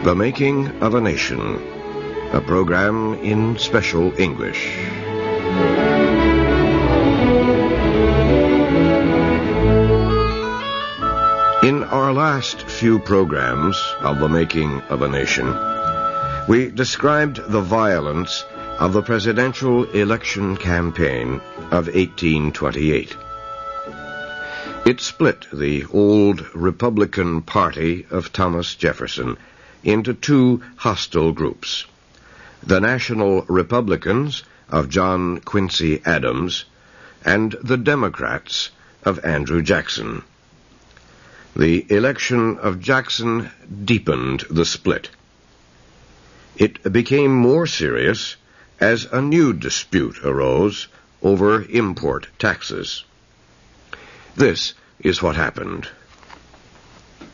The Making of a Nation, a program in special English. In our last few programs of The Making of a Nation, we described the violence of the presidential election campaign of 1828. It split the old Republican Party of Thomas Jefferson into two hostile groups: the National Republicans of John Quincy Adams and the Democrats of Andrew Jackson. The election of Jackson deepened the split. It became more serious as a new dispute arose over import taxes. This is what happened.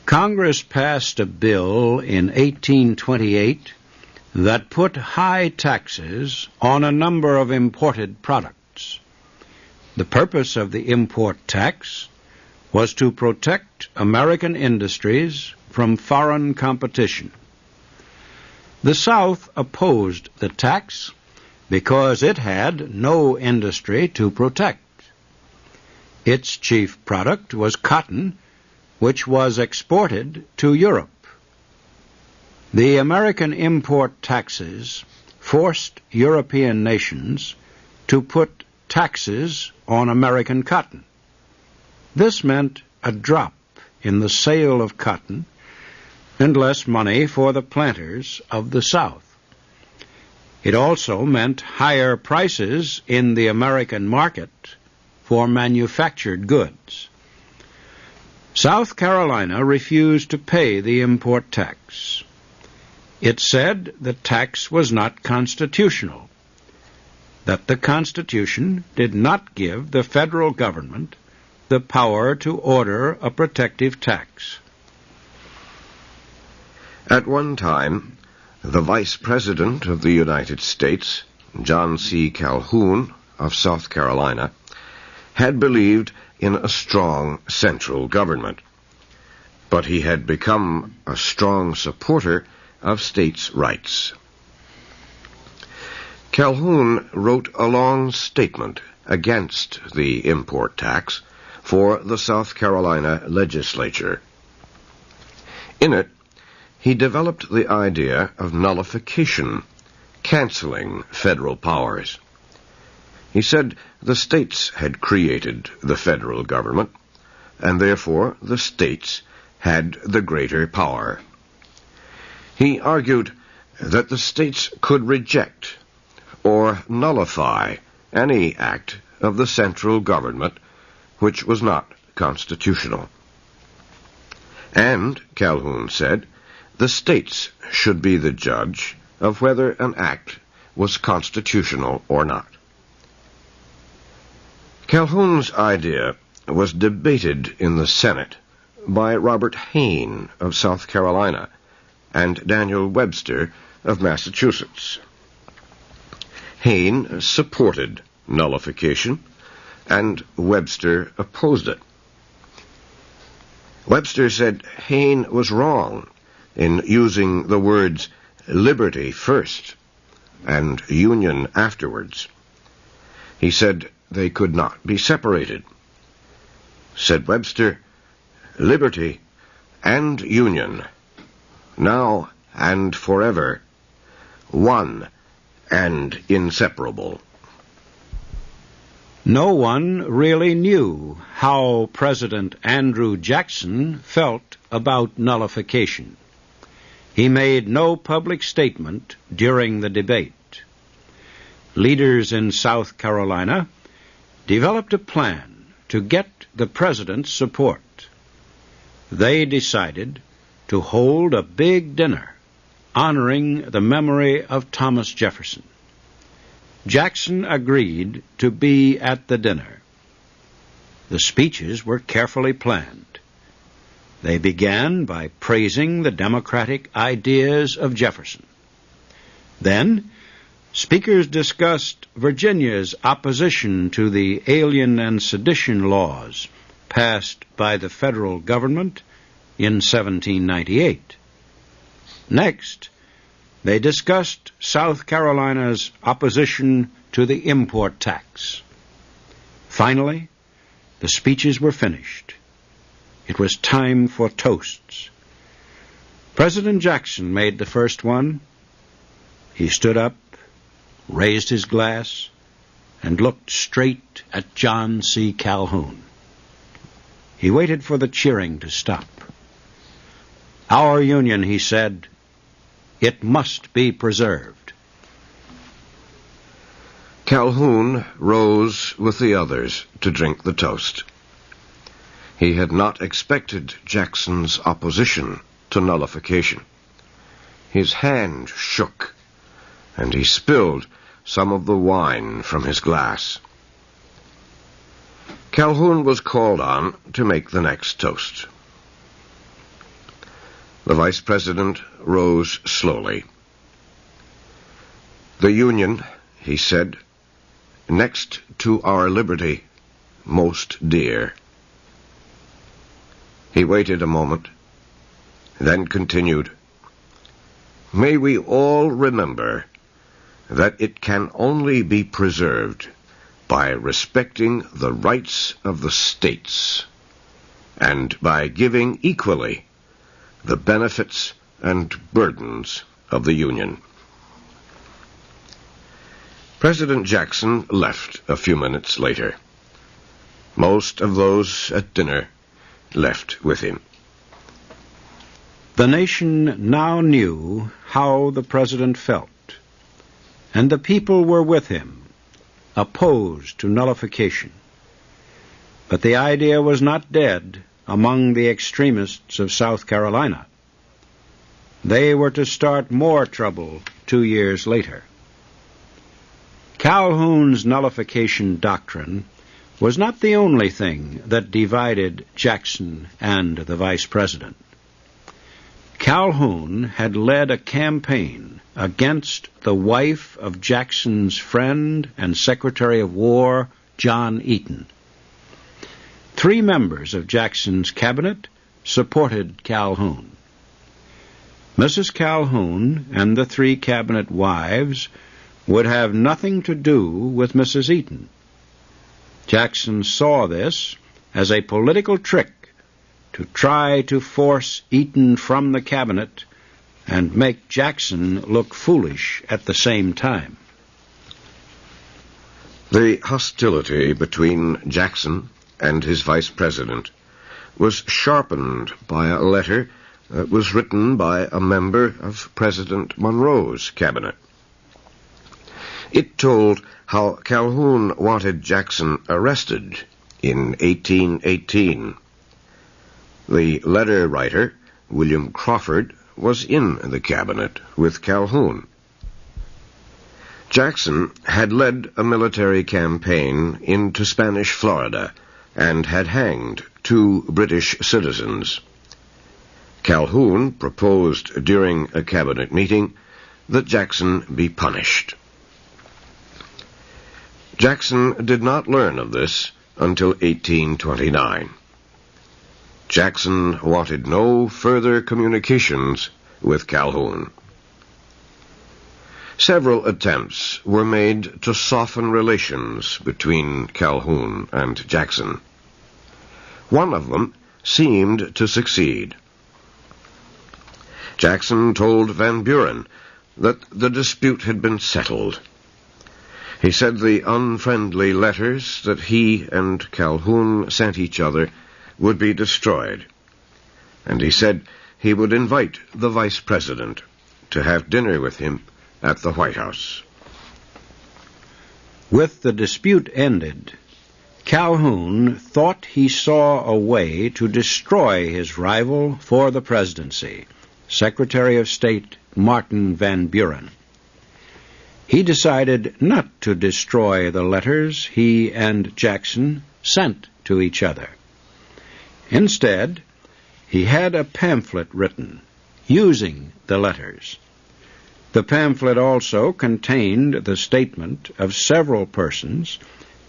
Congress passed a bill in 1828 that put high taxes on a number of imported products. The purpose of the import tax was to protect American industries from foreign competition. The South opposed the tax because it had no industry to protect. Its chief product was cotton, which was exported to Europe. The American import taxes forced European nations to put taxes on American cotton. This meant a drop in the sale of cotton and less money for the planters of the South. It also meant higher prices in the American market for manufactured goods. South Carolina refused to pay the import tax. It said the tax was not constitutional, that the Constitution did not give the federal government the power to order a protective tax. At one time, the Vice President of the United States, John C. Calhoun of South Carolina, had believed in a strong central government, but he had become a strong supporter of states' rights. Calhoun wrote a long statement against the import tax for the South Carolina legislature. In it, he developed the idea of nullification, canceling federal powers. He said the states had created the federal government, and therefore the states had the greater power. He argued that the states could reject or nullify any act of the central government which was not constitutional. And, Calhoun said, the states should be the judge of whether an act was constitutional or not. Calhoun's idea was debated in the Senate by Robert Hayne of South Carolina and Daniel Webster of Massachusetts. Hayne supported nullification, and Webster opposed it. Webster said Hayne was wrong in using the words liberty first and union afterwards. He said they could not be separated. Said Webster, liberty and union, now and forever, one and inseparable. No one really knew how President Andrew Jackson felt about nullification. He made no public statement during the debate. Leaders in South Carolina developed a plan to get the president's support. They decided to hold a big dinner honoring the memory of Thomas Jefferson. Jackson agreed to be at the dinner. The speeches were carefully planned. They began by praising the democratic ideas of Jefferson. Then, speakers discussed Virginia's opposition to the Alien and Sedition laws passed by the federal government in 1798. Next, they discussed South Carolina's opposition to the import tax. Finally, the speeches were finished. It was time for toasts. President Jackson made the first one. He stood up, raised his glass, and looked straight at John C. Calhoun. He waited for the cheering to stop. "Our Union," he said, "it must be preserved." Calhoun rose with the others to drink the toast. He had not expected Jackson's opposition to nullification. His hand shook, and he spilled some of the wine from his glass. Calhoun was called on to make the next toast. The Vice President rose slowly. "The Union," he said, "next to our liberty, most dear." He waited a moment, then continued, "May we all remember that it can only be preserved by respecting the rights of the states and by giving equally the benefits and burdens of the Union." President Jackson left a few minutes later. Most of those at dinner left with him. The nation now knew how the president felt, and the people were with him, opposed to nullification. But the idea was not dead among the extremists of South Carolina. They were to start more trouble 2 years later. Calhoun's nullification doctrine was not the only thing that divided Jackson and the vice president. Calhoun had led a campaign against the wife of Jackson's friend and Secretary of War, John Eaton. 3 members of Jackson's cabinet supported Calhoun. Mrs. Calhoun and the 3 cabinet wives would have nothing to do with Mrs. Eaton. Jackson saw this as a political trick to try to force Eaton from the cabinet and make Jackson look foolish at the same time. The hostility between Jackson and his vice president was sharpened by a letter that was written by a member of President Monroe's cabinet. It told how Calhoun wanted Jackson arrested in 1818. The letter writer, William Crawford, was in the cabinet with Calhoun. Jackson had led a military campaign into Spanish Florida and had hanged 2 British citizens. Calhoun proposed during a cabinet meeting that Jackson be punished. Jackson did not learn of this until 1829. Jackson wanted no further communications with Calhoun. Several attempts were made to soften relations between Calhoun and Jackson. One of them seemed to succeed. Jackson told Van Buren that the dispute had been settled. He said the unfriendly letters that he and Calhoun sent each other would be destroyed, and he said he would invite the vice president to have dinner with him at the White House. With the dispute ended, Calhoun thought he saw a way to destroy his rival for the presidency, Secretary of State Martin Van Buren. He decided not to destroy the letters he and Jackson sent to each other. Instead, he had a pamphlet written using the letters. The pamphlet also contained the statement of several persons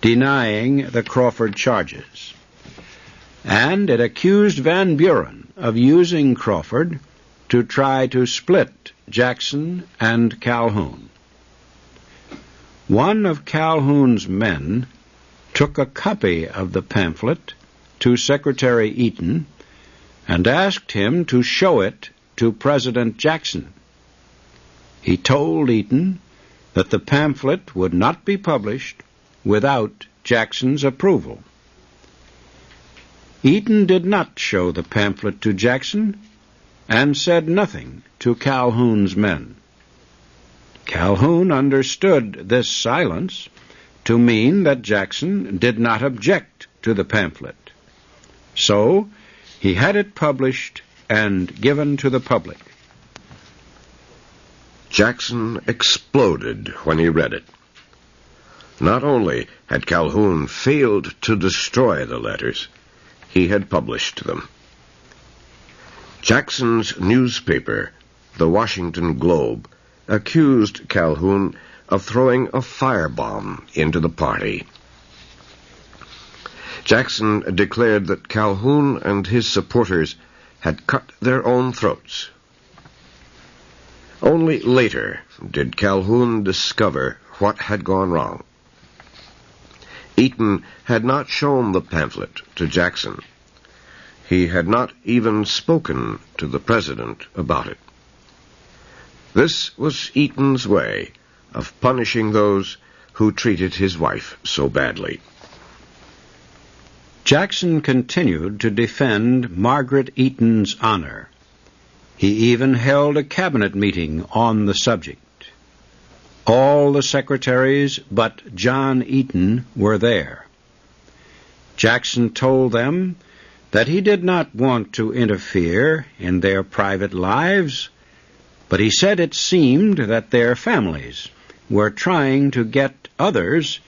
denying the Crawford charges, and it accused Van Buren of using Crawford to try to split Jackson and Calhoun. One of Calhoun's men took a copy of the pamphlet to Secretary Eaton and asked him to show it to President Jackson. He told Eaton that the pamphlet would not be published without Jackson's approval. Eaton did not show the pamphlet to Jackson and said nothing to Calhoun's men. Calhoun understood this silence to mean that Jackson did not object to the pamphlet. So he had it published and given to the public. Jackson exploded when he read it. Not only had Calhoun failed to destroy the letters, he had published them. Jackson's newspaper, the Washington Globe, accused Calhoun of throwing a firebomb into the party. Jackson declared that Calhoun and his supporters had cut their own throats. Only later did Calhoun discover what had gone wrong. Eaton had not shown the pamphlet to Jackson. He had not even spoken to the president about it. This was Eaton's way of punishing those who treated his wife so badly. Jackson continued to defend Margaret Eaton's honor. He even held a cabinet meeting on the subject. All the secretaries but John Eaton were there. Jackson told them that he did not want to interfere in their private lives, but he said it seemed that their families were trying to get others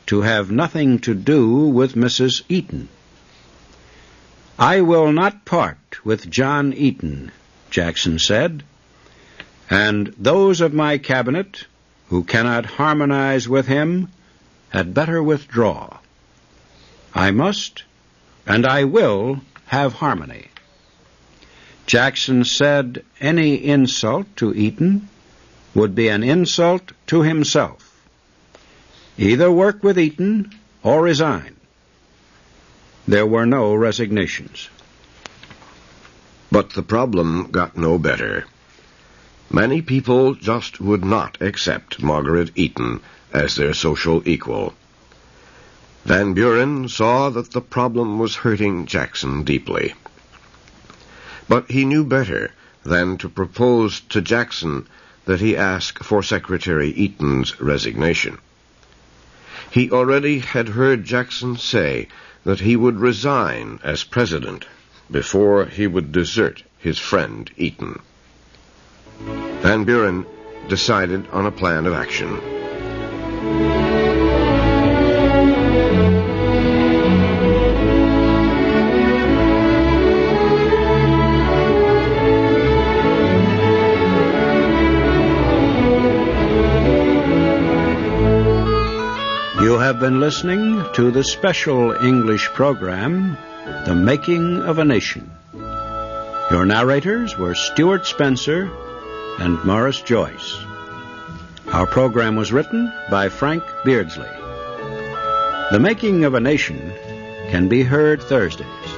to have nothing to do with Mrs. Eaton. "I will not part with John Eaton," Jackson said, "and those of my cabinet who cannot harmonize with him had better withdraw. I must and I will have harmony." Jackson said any insult to Eaton would be an insult to himself. Either work with Eaton or resign. There were no resignations. But the problem got no better. Many people just would not accept Margaret Eaton as their social equal. Van Buren saw that the problem was hurting Jackson deeply. But he knew better than to propose to Jackson that he ask for Secretary Eaton's resignation. He already had heard Jackson say that he would resign as president before he would desert his friend Eaton. Van Buren decided on a plan of action. You have been listening to the special English program, The Making of a Nation. Your narrators were Stuart Spencer and Morris Joyce. Our program was written by Frank Beardsley. The Making of a Nation can be heard Thursdays